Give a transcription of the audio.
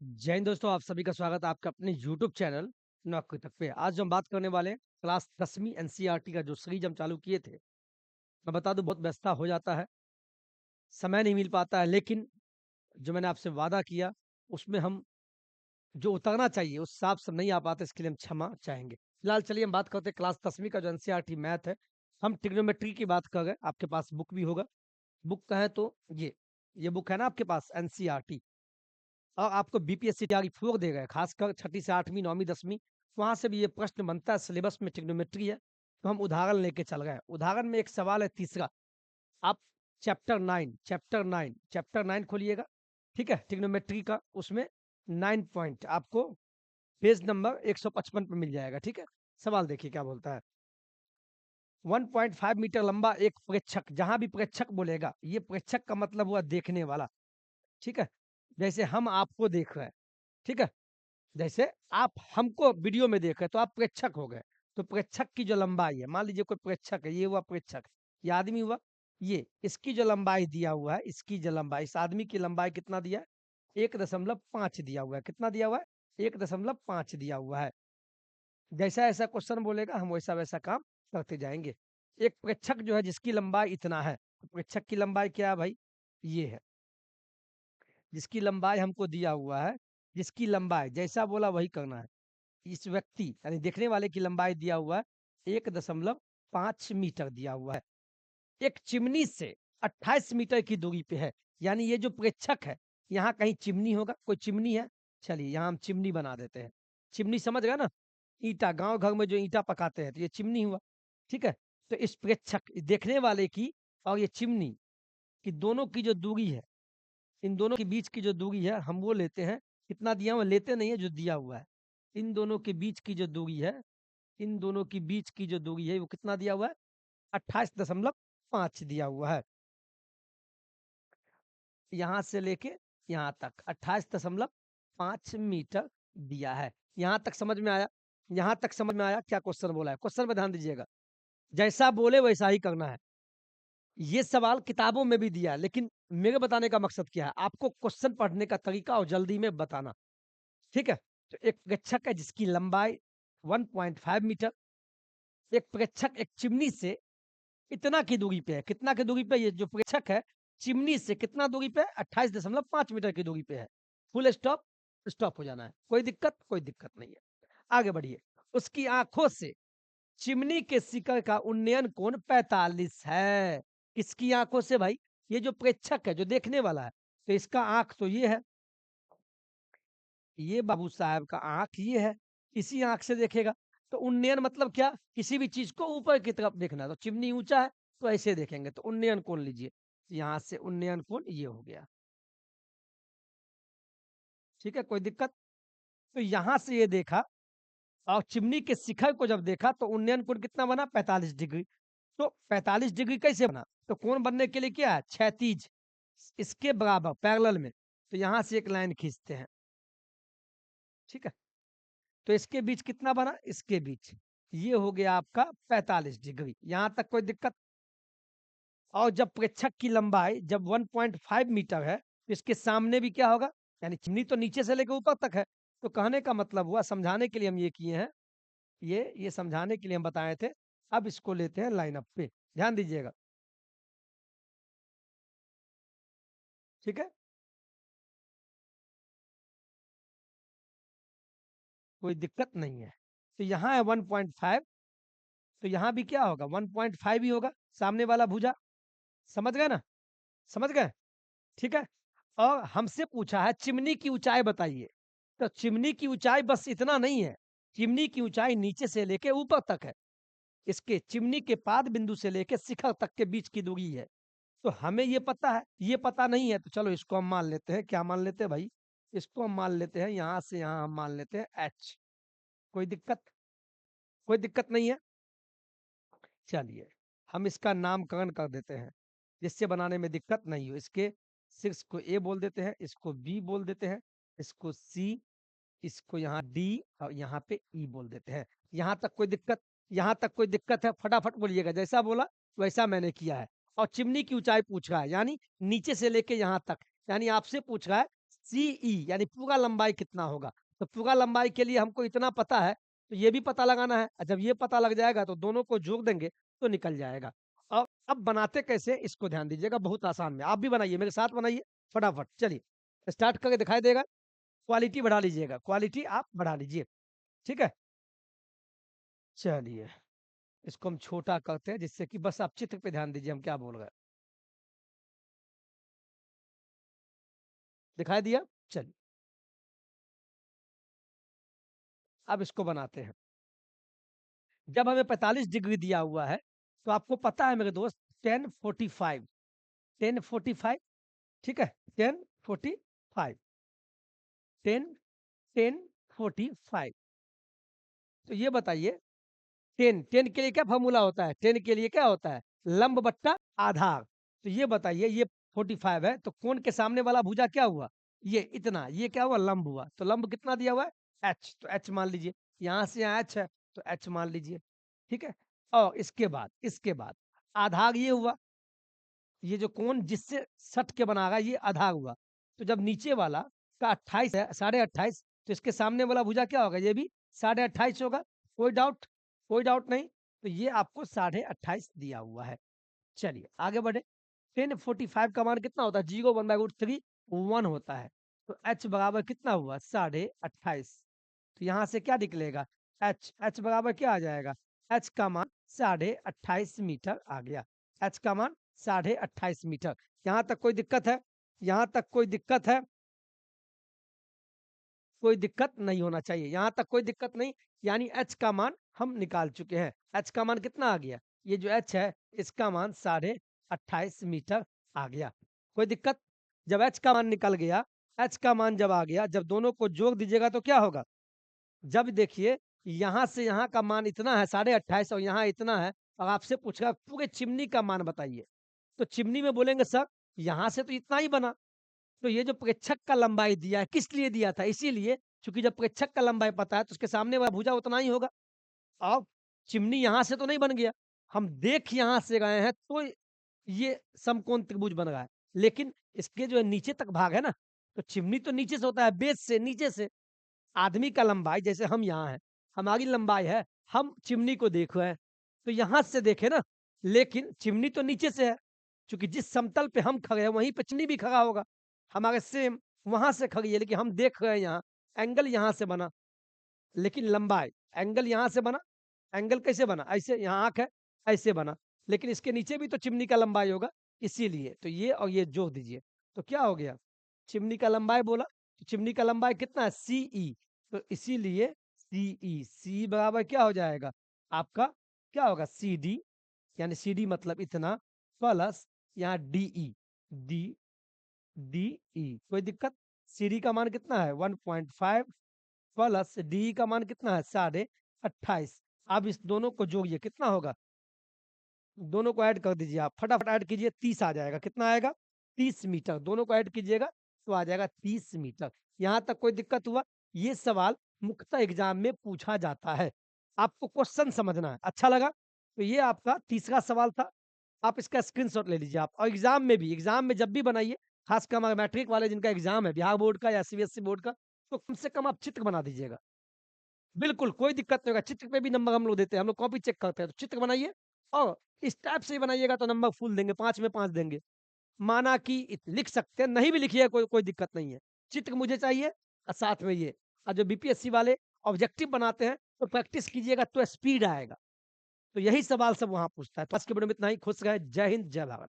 जय हिंद दोस्तों, आप सभी का स्वागत है आपके अपने यूट्यूब चैनल नौकरी तक पे। आज जो हम बात करने वाले हैं क्लास 10वीं एनसीईआरटी का जो सीरीज हम चालू किए थे। मैं बता दूं बहुत व्यस्तता हो जाता है, समय नहीं मिल पाता है, लेकिन जो मैंने आपसे वादा किया उसमें हम जो उतरना चाहिए उस हिसाब से नहीं आ पाते, इसके लिए हम क्षमा चाहेंगे। फिलहाल चलिए हम बात करते हैं क्लास 10वीं का जो एनसीईआरटी मैथ है। हम ट्रिग्नोमेट्री की बात कर रहे हैं, आपके पास बुक भी होगा। बुक का है तो ये बुक है ना आपके पास एनसीईआरटी, और आपको बीपीएससी तैयारी पूर्व दे गए, खासकर छठी से 8वीं 9वीं 10वीं, वहां से भी ये प्रश्न बनता है। सिलेबस में ट्रिग्नोमेट्री है, तो हम उदाहरण लेके चल गए हैं। उदाहरण में एक सवाल है तीसरा। आप चैप्टर 9 खोलिएगा, ठीक है, ट्रिग्नोमेट्री का। उसमें 9 पॉइंट आपको पेज नंबर 155 पे मिल जाएगा, ठीक है। सवाल देखिए क्या बोलता है। 1.5 मीटर लंबा एक प्रेक्षक, जहां भी प्रेक्षक बोलेगा, ये प्रेक्षक का मतलब हुआ देखने वाला, ठीक है। जैसे हम आपको देख रहे हैं, ठीक है, जैसे आप हमको वीडियो में देख रहे हैं, तो आप प्रेक्षक हो गए। तो प्रेक्षक की जो लंबाई है, मान लीजिए कोई प्रेक्षक है, ये हुआ प्रेक्षक, ये आदमी हुआ, ये इसकी जो लंबाई दिया हुआ है, इसकी जो लंबाई, इस आदमी की लंबाई कितना दिया है? 1.5 दिया हुआ है। कितना दिया हुआ है? 1.5 दिया हुआ है। जैसा ऐसा क्वेश्चन बोलेगा, हम वैसा वैसा काम करते जाएंगे। एक प्रेक्षक जो है जिसकी लंबाई इतना है, तो प्रेक्षक की लंबाई क्या है भाई? ये है, जिसकी लंबाई हमको दिया हुआ है। जिसकी लंबाई जैसा बोला वही करना है। इस व्यक्ति यानी देखने वाले की लंबाई दिया हुआ है 1.5 मीटर दिया हुआ है। एक चिमनी से 28 मीटर की दूरी पे है, यानी ये जो प्रेक्षक है, यहाँ कहीं चिमनी होगा। कोई चिमनी है, चलिए यहाँ हम चिमनी बना देते हैं। चिमनी समझ गए ना? ईंटा, गांव घर में जो ईंटा पकाते हैं, तो ये चिमनी हुआ, ठीक है। तो इस प्रेक्षक, देखने वाले की और ये चिमनी की दोनों की जो दूरी है, इन दोनों के बीच की जो दूरी है, हम वो लेते हैं। कितना दिया हुआ? लेते नहीं है, जो दिया हुआ है। इन दोनों के बीच की जो दूरी है, इन दोनों के बीच की जो दूरी है, वो कितना दिया हुआ है? 28.5 दिया हुआ है। यहाँ से लेके यहाँ तक 28.5 मीटर दिया है। यहाँ तक समझ में आया? यहाँ तक समझ में आया? क्या क्वेश्चन बोला है? क्वेश्चन में ध्यान दीजिएगा, जैसा बोले वैसा ही करना है। ये सवाल किताबों में भी दिया है, लेकिन मेरे बताने का मकसद क्या है? आपको क्वेश्चन पढ़ने का तरीका और जल्दी में बताना, ठीक है। तो एक प्रेक्षक है जिसकी लंबाई 1.5 मीटर। एक प्रेक्षक एक चिमनी से इतना की दूरी पे है। कितना की दूरी पे? ये जो प्रेक्षक है चिमनी से कितना दूरी पे है? 28.5 मीटर की दूरी पे है। फुल स्टॉप, स्टॉप हो जाना है। कोई दिक्कत? कोई दिक्कत नहीं है। आगे बढ़िए। उसकी आंखों से चिमनी के शिखर का उन्नयन कोण 45 है। किसकी आंखों से भाई? ये जो प्रेक्षक है, जो देखने वाला है, तो इसका आंख तो ये है, ये बाबू साहब का आंख ये है। इसी आंख से देखेगा। तो उन्नयन मतलब क्या? किसी भी चीज को ऊपर की तरफ देखना। तो चिमनी ऊंचा है, तो ऐसे देखेंगे। तो उन्नयन कोण लीजिए, यहां से उन्नयन कोण ये हो गया, ठीक है। कोई दिक्कत? तो यहां से ये देखा, और चिमनी के शिखर को जब देखा, तो उन्नयन कोण कितना बना? 45 डिग्री। तो 45 डिग्री कैसे बना? तो कोण बनने के लिए क्या है? क्षैतिज, इसके बराबर पैरेलल में। तो यहां से एक लाइन खींचते हैं, ठीक है। तो इसके बीच कितना बना? इसके बीच ये हो गया आपका 45 डिग्री। यहां तक कोई दिक्कत? और जब प्रेक्षक की लंबाई जब 1.5 मीटर है, तो इसके सामने भी क्या होगा? यानी चिमनी तो नीचे से लेकर ऊपर तक है। तो कहने का मतलब हुआ, समझाने के लिए हम ये किए हैं, ये समझाने के लिए हम बताए थे। अब इसको लेते हैं लाइन अप पे, ध्यान दीजिएगा, ठीक है। कोई दिक्कत नहीं है। तो यहाँ है 1.5, तो यहाँ भी क्या होगा? 1.5 ही होगा, सामने वाला भुजा। समझ गए ना? समझ गए, ठीक है। और हमसे पूछा है चिमनी की ऊंचाई बताइए। तो चिमनी की ऊंचाई बस इतना नहीं है, चिमनी की ऊंचाई नीचे से लेके ऊपर तक है। इसके चिमनी के पाद बिंदु से लेके शिखर तक के बीच की दूरी है। तो हमें ये पता है, ये पता नहीं है, तो चलो इसको हम मान लेते हैं। क्या मान लेते हैं भाई? इसको हम मान लेते हैं, यहां से यहां हम मान लेते हैं एच। कोई दिक्कत? कोई दिक्कत नहीं है। चलिए हम इसका नामकरण कर देते हैं, जिससे बनाने में दिक्कत नहीं हो। इसके शीर्ष को ए बोल देते हैं, इसको बी बोल देते हैं, इसको सी, इसको यहाँ डी, और यहाँ पे ई बोल देते हैं। यहाँ तक कोई दिक्कत? यहाँ तक कोई दिक्कत है? फटाफट बोलिएगा, जैसा बोला वैसा मैंने किया है। और चिमनी की ऊंचाई पूछ रहा है, यानी नीचे से लेके यहाँ तक, यानी आपसे पूछ रहा है सीई यानी पूरा लंबाई कितना होगा। तो पूरा लंबाई के लिए हमको इतना पता है, तो ये भी पता लगाना है। जब ये पता लग जाएगा तो दोनों को जोड़ देंगे तो निकल जाएगा। अब बनाते कैसे इसको ध्यान दीजिएगा, बहुत आसान में। आप भी बनाइए, मेरे साथ बनाइए फटाफट। चलिए स्टार्ट करके दिखाई देगा। क्वालिटी बढ़ा लीजिएगा, क्वालिटी आप बढ़ा लीजिए, ठीक है। चलिए इसको हम छोटा करते हैं, जिससे कि बस आप चित्र पे ध्यान दीजिए हम क्या बोल रहे हैं। दिखाई दिया। चलिए अब इसको बनाते हैं। जब हमें 45 डिग्री दिया हुआ है, तो आपको पता है मेरे दोस्त, 1045, 1045, ठीक है, 1045, 10 10 45। तो ये बताइए, 10 के लिए क्या फॉर्मूला होता है? 10 के लिए क्या होता है? लंब बट्टा आधार। तो ये बताइए, ये 45 है, तो कोण के सामने वाला भुजा क्या हुआ? ये इतना, ये क्या हुआ? लंब हुआ। तो लंब कितना दिया हुआ है? एच, तो एच मान लीजिए। यहाँ से यहाँ एच है, तो एच मान लीजिए, ठीक है। और इसके बाद आधार ये हुआ, ये जो कोण जिससे सट के बना रहा है, ये आधार हुआ। तो जब नीचे वाला का 28 है, 28.5, तो इसके सामने वाला भुजा क्या होगा? ये भी 28.5 होगा। कोई डाउट? कोई डाउट नहीं। तो ये आपको 28.5 दिया हुआ है। चलिए आगे बढ़े। 1045 का मान कितना होता है? 0 1/√3 1 होता है। तो h बराबर कितना हुआ? 28.5। तो यहाँ से क्या निकलेगा? h बराबर क्या आ जाएगा? h का मान 28.5 मीटर आ गया। h का मान 28.5 मीटर। यहाँ तक कोई दिक्कत है? यहाँ तक कोई दिक्कत है? कोई दिक्कत नहीं होना चाहिए, यहाँ तक कोई दिक्कत नहीं। यानी h का मान हम निकाल चुके हैं। h का मान कितना आ गया? ये जो h है, इसका मान 28.5 मीटर आ गया। कोई दिक्कत? जब h का मान निकल गया, h का मान जब आ गया, जब दोनों को जोड़ दीजिएगा तो क्या होगा? जब देखिए यहाँ से यहाँ का मान इतना है 28.5, और यहाँ इतना है, और आपसे पूछा पूरे चिमनी का मान बताइए, तो चिमनी में बोलेंगे सर यहाँ से तो इतना ही बना। तो ये जो प्रेक्षक का लंबाई दिया है, किस लिए दिया था? इसीलिए, क्योंकि जब प्रेक्षक का लंबाई पता है, तो उसके सामने वाला भुजा उतना ही होगा। अब चिमनी यहाँ से तो नहीं बन गया, हम देख यहाँ से गए हैं, तो ये समकोण त्रिभुज बन रहा है। लेकिन इसके जो है नीचे तक भाग है ना, तो चिमनी तो नीचे से होता है, बेस से, नीचे से। आदमी का लंबाई, जैसे हम यहाँ हैं, हमारी लंबाई है, हम चिमनी को देख रहे हैं, तो यहाँ से देखे ना, लेकिन चिमनी तो नीचे से है। क्योंकि जिस समतल पे हम खड़े हैं, वहीं पे चिमनी भी खड़ा होगा। हमारे सेम वहां से खड़ी है, लेकिन हम देख रहे हैं यहाँ, एंगल यहाँ से बना, लेकिन लंबाई, एंगल यहाँ से बना। एंगल कैसे बना? ऐसे, यहाँ आँख है, ऐसे बना। लेकिन इसके नीचे भी तो चिमनी का लंबाई होगा, इसीलिए। तो ये और ये जोड़ दीजिए, तो क्या हो गया? चिमनी का लंबाई बोला, तो चिमनी का लंबाई कितना है? सीई। तो इसीलिए सीई, सी बराबर क्या हो जाएगा आपका? क्या होगा? सीडी, यानी सीडी मतलब इतना, प्लस यहाँ डीई, डी डीई। कोई दिक्कत? सीडी का मान कितना है? 1.5, प्लस डी का मान कितना है? 28.5। अब इस दोनों को जोड़िए, कितना होगा? दोनों को ऐड कर दीजिए, आप फटाफट ऐड कीजिए, 30 आ जाएगा। कितना आएगा? 30 मीटर। दोनों को ऐड कीजिएगा तो आ जाएगा 30 मीटर। यहाँ तक कोई दिक्कत हुआ? ये सवाल मुख्यतः एग्जाम में पूछा जाता है, आपको क्वेश्चन समझना है। अच्छा लगा? तो ये आपका तीसरा सवाल था। आप इसका स्क्रीनशॉट ले लीजिए आप, और एग्जाम में जब भी बनाइए, खासकर हमारे मैट्रिक वाले जिनका एग्जाम है, बिहार बोर्ड का या सीबीएसई बोर्ड का, तो कम से कम आप चित्र बना दीजिएगा। बिल्कुल, कोई दिक्कत नहीं होगा, चित्र पे भी नंबर हम लोग देते हैं, हम लोग कॉपी चेक करते हैं, तो चित्र बनाइए, और इस टाइप से ही बनाइएगा तो नंबर फुल देंगे, 5 में 5 देंगे। माना कि लिख सकते हैं, नहीं भी लिखिए, कोई कोई दिक्कत नहीं है। चित्र मुझे चाहिए, और साथ में ये, और जो बीपीएससी वाले ऑब्जेक्टिव बनाते हैं, तो प्रैक्टिस कीजिएगा तो स्पीड आएगा। तो यही सवाल सब वहाँ पूछता है। तो आज के वीडियो में इतना ही। खुश रहे। जय हिंद, जय भारत।